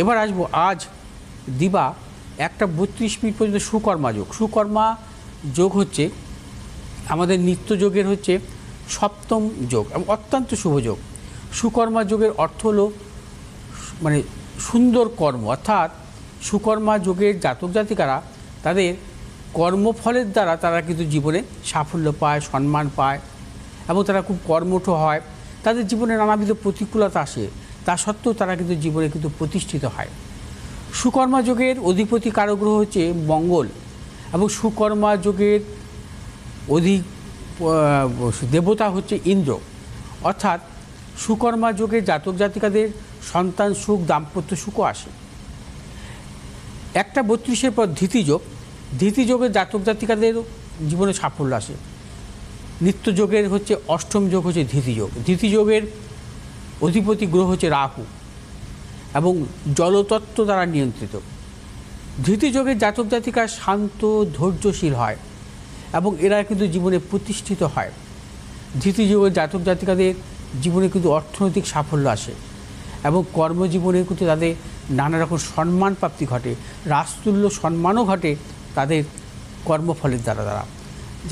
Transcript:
এবার আসবো আজ দিবা 1:32 পর্যন্ত সুকর্মা যোগ। সুকর্মা যোগ হচ্ছে আমাদের নিত্য যোগের হচ্ছে সপ্তম যোগ এবং অত্যন্ত শুভ যোগ। সুকর্মা যোগের অর্থ হলো মানে সুন্দর কর্ম, অর্থাৎ সুকর্মা যোগের জাতক জাতিকারা তাদের কর্মফলের দ্বারা তারা কিন্তু জীবনে সাফল্য পায়, সম্মান পায় এবং তারা খুব কর্মঠ হয়। তাদের জীবনে নানাবিধ প্রতিকূলতা আসে, তা সত্ত্বেও তারা কিন্তু জীবনে কিন্তু প্রতিষ্ঠিত হয়। সুকর্মা যোগের অধিপতি কারগ্রহ হচ্ছে মঙ্গল এবং সুকর্মা যোগের দেবতা হচ্ছে ইন্দ্র। অর্থাৎ সুকর্মা যোগের জাতক জাতিকাদের সন্তান সুখ, দাম্পত্য সুখও আসে। 1:32 পর ধৃতি যোগ। ধৃতি যোগের জাতক জাতিকাদের জীবনে সাফল্য আসে। নিত্য যোগের হচ্ছে অষ্টম যোগ হচ্ছে ধৃতি যোগ। ধৃতি যোগের অধিপতি গ্রহ হচ্ছে রাহু এবং জলতত্ত্ব দ্বারা নিয়ন্ত্রিত। ধৃতি যোগের জাতক জাতিকা শান্ত, ধৈর্যশীল হয় এবং এরা কিন্তু জীবনে প্রতিষ্ঠিত হয়। ধৃতি যোগের জাতক জাতিকাদের জীবনে কিন্তু অর্থনৈতিক সাফল্য আসে এবং কর্মজীবনে কিন্তু তাদের নানা রকম সম্মান প্রাপ্তি ঘটে, রাজতুল্য সম্মানও ঘটে তাদের কর্মফলের দ্বারা।